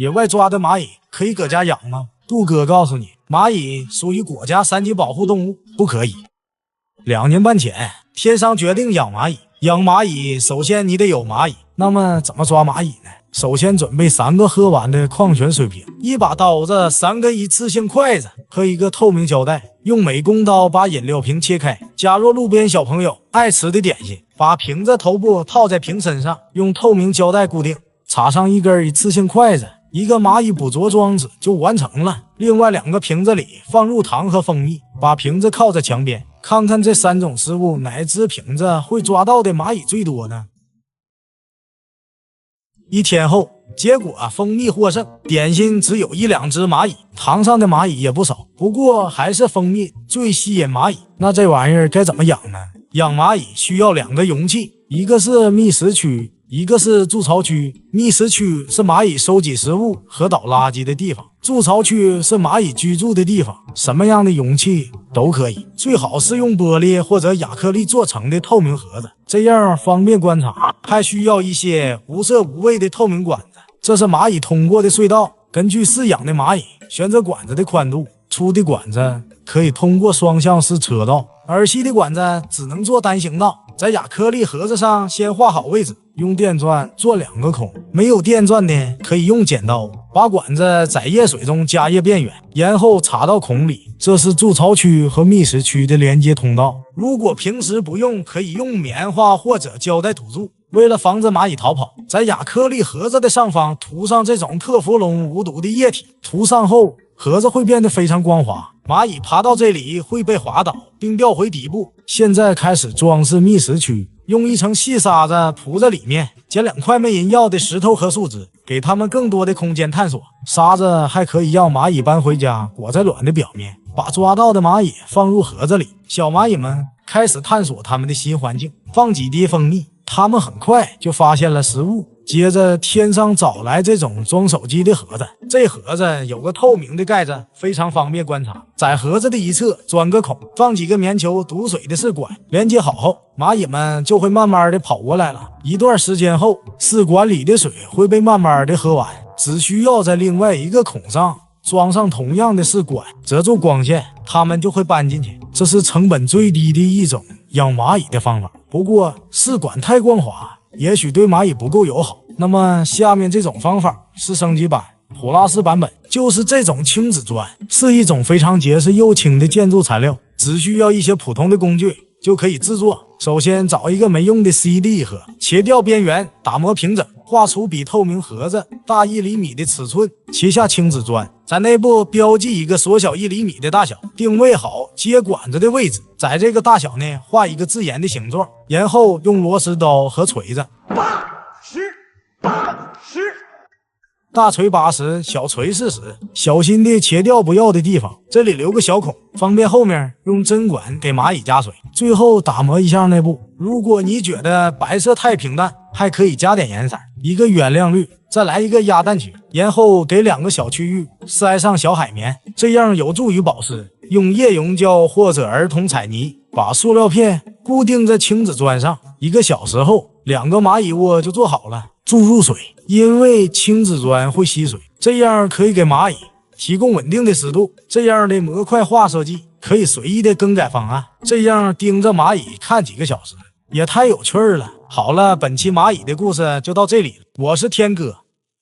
野外抓的蚂蚁可以搁家养吗？杜哥告诉你，蚂蚁属于国家3级保护动物，不可以。2年半前，天商决定养蚂蚁。养蚂蚁，首先你得有蚂蚁。那么怎么抓蚂蚁呢？首先准备3个喝完的矿泉水瓶，一把刀子，3根一次性筷子和一个透明胶带，用美工刀把饮料瓶切开，加入路边小朋友爱吃的点心，把瓶子头部套在瓶身上，用透明胶带固定，插上一根一次性筷子，一个蚂蚁捕捉装置就完成了。另外2个瓶子里放入糖和蜂蜜，把瓶子靠在墙边，看看这3种食物哪只瓶子会抓到的蚂蚁最多呢？1天后，结果蜂蜜获胜，点心只有1、2只蚂蚁，糖上的蚂蚁也不少，不过还是蜂蜜最吸引蚂蚁。那这玩意儿该怎么养呢？养蚂蚁需要2个容器，一个是觅食区，一个是筑巢区。觅食区是蚂蚁收集食物和倒垃圾的地方，筑巢区是蚂蚁居住的地方。什么样的容器都可以，最好是用玻璃或者亚克力做成的透明盒子，这样方便观察。还需要一些无色无味的透明管子，这是蚂蚁通过的隧道。根据饲养的蚂蚁选择管子的宽度，粗的管子可以通过双向式车道，而细的管子只能做单行道。在亚克力盒子上先画好位置，用电钻做2个孔，没有电钻的可以用剪刀把管子在液水中加热变圆，然后插到孔里。这是筑巢区和觅食区的连接通道。如果平时不用，可以用棉花或者胶带堵住。为了防止蚂蚁逃跑，在亚克力盒子的上方涂上这种特氟龙无毒的液体，涂上后盒子会变得非常光滑，蚂蚁爬到这里会被滑倒并掉回底部。现在开始装饰觅食区，用一层细沙子铺在里面，捡2块没人要的石头和树枝，给它们更多的空间探索。沙子还可以让蚂蚁搬回家，裹在卵的表面，把抓到的蚂蚁放入盒子里。小蚂蚁们开始探索它们的新环境，放几滴蜂蜜，它们很快就发现了食物。接着天上找来这种装手机的盒子，这盒子有个透明的盖子，非常方便观察。在盒子的一侧钻个孔，放几个棉球堵水的试管，连接好后，蚂蚁们就会慢慢的跑过来了。一段时间后，试管里的水会被慢慢的喝完，只需要在另外一个孔上装上同样的试管，遮住光线，它们就会搬进去。这是成本最低的一种养蚂蚁的方法。不过试管太光滑，也许对蚂蚁不够友好。那么下面这种方法是升级版普拉斯版本，就是这种轻质砖，是一种非常结实又轻的建筑材料，只需要一些普通的工具就可以制作。首先找一个没用的 CD 盒，切掉边缘，打磨平整，画出比透明盒子大1厘米的尺寸，切下轻质砖，在内部标记一个缩小1厘米的大小，定位好接管子的位置，在这个大小内画一个自然的形状，然后用螺丝刀和锤子大锤80，小锤40，小心地切掉不要的地方，这里留个小孔，方便后面用针管给蚂蚁加水。最后打磨一下内部，如果你觉得白色太平淡，还可以加点颜色，一个原亮绿，再来一个鸭蛋区，然后给2个小区域塞上小海绵，这样有助于保湿。用页溶胶或者儿童彩泥把塑料片固定在轻质砖上，1个小时后2个蚂蚁窝就做好了。注入水，因为轻质砖会吸水，这样可以给蚂蚁提供稳定的湿度。这样的模块化设计可以随意的更改方案，这样盯着蚂蚁看几个小时也太有趣了。好了，本期蚂蚁的故事就到这里了，我是天哥，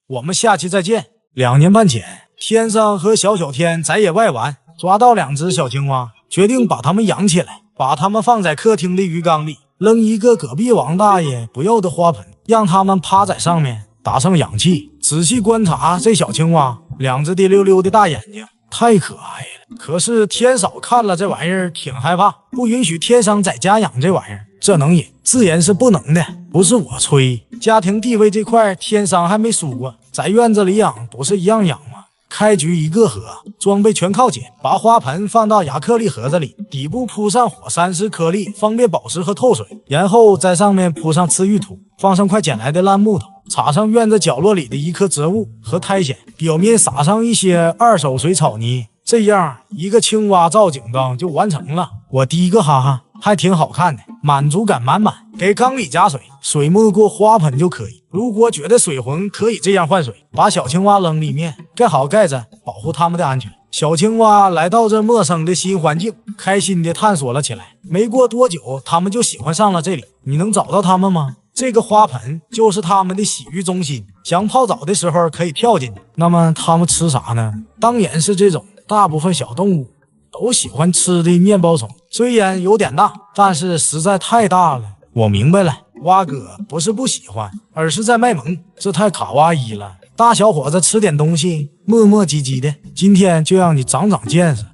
我们下期再见。2年半前，天上和小天在野外玩，抓到2只小青蛙，决定把它们养起来，把它们放在客厅的鱼缸里，扔一个隔壁王大爷不要的花盆，让它们趴在上面，打上氧气。仔细观察这小青蛙，2只滴溜溜的大眼睛，太可爱了。可是天嫂看了这玩意儿挺害怕，不允许天商在家养这玩意儿，这能引？自然是不能的，不是我吹。家庭地位这块天商还没输过，在院子里养不是一样养吗？开局1个盒，装备全靠捡，把花盆放到亚克力盒子里，底部铺上火山石颗粒，方便保湿和透水，然后在上面铺上刺玉土，放上块捡来的烂木头，插上院子角落里的一棵植物和苔藓，表面撒上一些2手水草泥，这样一个青蛙造景缸就完成了。我第一个哈哈。还挺好看的，满足感满满。给缸里加水，水没过花盆就可以。如果觉得水浑，可以这样换水，把小青蛙扔里面，盖好盖子，保护它们的安全。小青蛙来到这陌生的新环境，开心地探索了起来。没过多久，它们就喜欢上了这里。你能找到它们吗？这个花盆就是它们的洗浴中心，想泡澡的时候可以跳进去。那么它们吃啥呢？当然是这种大部分小动物都喜欢吃的面包虫，虽然有点大，但是实在太大了。我明白了，蛙哥不是不喜欢，而是在卖萌，这太卡哇伊了。大小伙子吃点东西，磨磨唧唧的，今天就让你长长见识。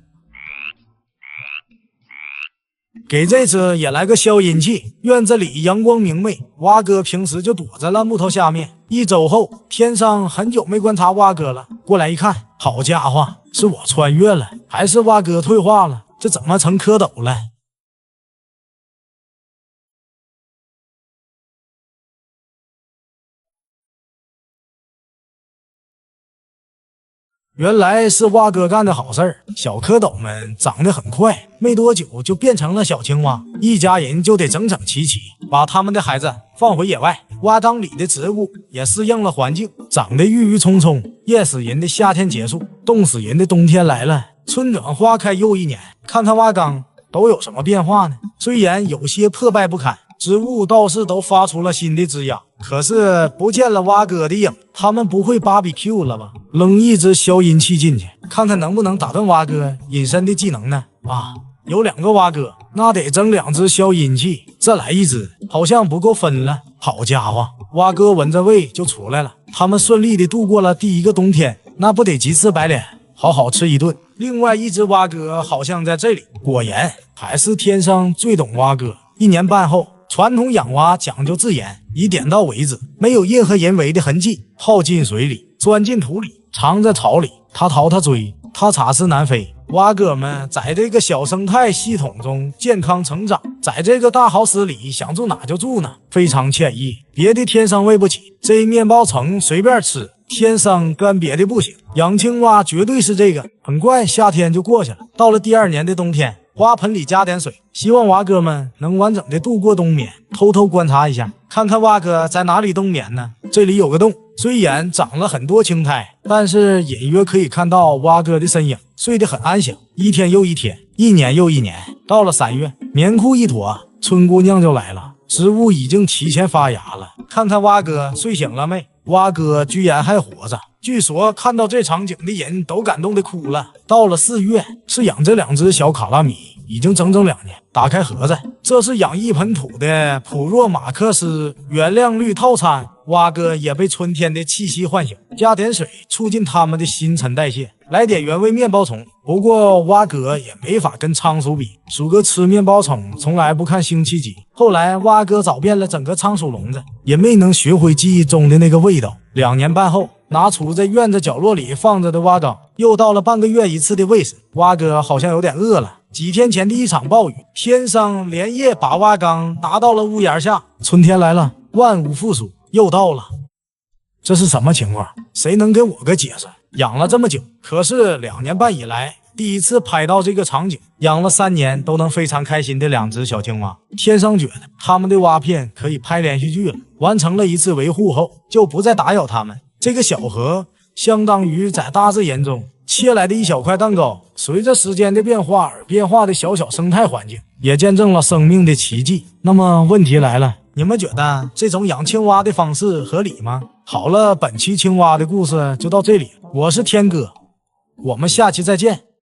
给这只也来个消音器。院子里阳光明媚，蛙哥平时就躲在了木头下面。一周后，天上很久没观察蛙哥了，过来一看，好家伙，是我穿越了，还是蛙哥退化了？这怎么成蝌蚪了？原来是蛙哥干的好事儿，小蝌蚪们长得很快，没多久就变成了小青蛙，一家人就得整整齐齐，把他们的孩子放回野外。蛙缸里的植物也适应了环境，长得郁郁葱葱。热死人的夏天结束，冻死人的冬天来了，春暖花开又一年。看看蛙缸都有什么变化呢？虽然有些破败不堪，植物倒是都发出了新的枝桠，可是不见了蛙哥的影。他们不会 BBQ 了吧？扔一只消音器进去，看看能不能打断蛙哥隐身的技能呢？啊，有2个蛙哥，那得整2只消音器，再来一只好像不够分了。好家伙，蛙哥闻着味就出来了。他们顺利的度过了第1个冬天，那不得鸡翅白脸，好好吃一顿。另外一只蛙哥好像在这里，果然还是天上最懂蛙哥。1年半后，传统养蛙讲究自研，以点到为止，没有任何人为的痕迹。泡进水里，钻进土里，藏在草里，他逃他追，他插翅难飞。蛙哥们在这个小生态系统中健康成长，在这个大 house 里想住哪就住哪，非常惬意。别的天生喂不起，这面包虫随便吃，天生跟别的不行。养青蛙绝对是这个。很快夏天就过去了，到了第2年的冬天，花盆里加点水，希望蛙哥们能完整的度过冬眠。偷偷观察一下，看看蛙哥在哪里冬眠呢？这里有个洞，虽然长了很多青苔，但是隐约可以看到蛙哥的身影，睡得很安详。一天又一天，一年又一年，到了3月，棉裤一脱，春姑娘就来了。植物已经提前发芽了，看看蛙哥睡醒了没？蛙哥居然还活着，据说看到这场景的人都感动的哭了。到了4月，是养这2只小卡拉米，已经整整2年。打开盒子，这是养1盆土的普若马克思原谅绿套餐。蛙哥也被春天的气息唤醒，加点水促进它们的新陈代谢，来点原味面包虫。不过蛙哥也没法跟仓鼠比，鼠哥吃面包虫从来不看辛弃疾。后来蛙哥找遍了整个仓鼠笼子，也没能学会记忆中的那个味道。2年半后，拿出在院子角落里放着的蛙缸，又到了半个月一次的喂食。蛙哥好像有点饿了。几天前的一场暴雨，天上连夜把蛙缸拿到了屋檐下。春天来了，万物复苏，又到了。这是什么情况？谁能给我个解释？养了这么久，可是2年半以来第一次拍到这个场景。养了3年都能非常开心的2只小青蛙，天生觉得他们的蛙片可以拍连续剧了。完成了一次维护后，就不再打扰它们。这个小河相当于在大自然中切来的一小块蛋糕，随着时间的变化而变化的小小生态环境，也见证了生命的奇迹。那么问题来了，你们觉得这种养青蛙的方式合理吗？好了，本期青蛙的故事就到这里，我是天哥，我们下期再见。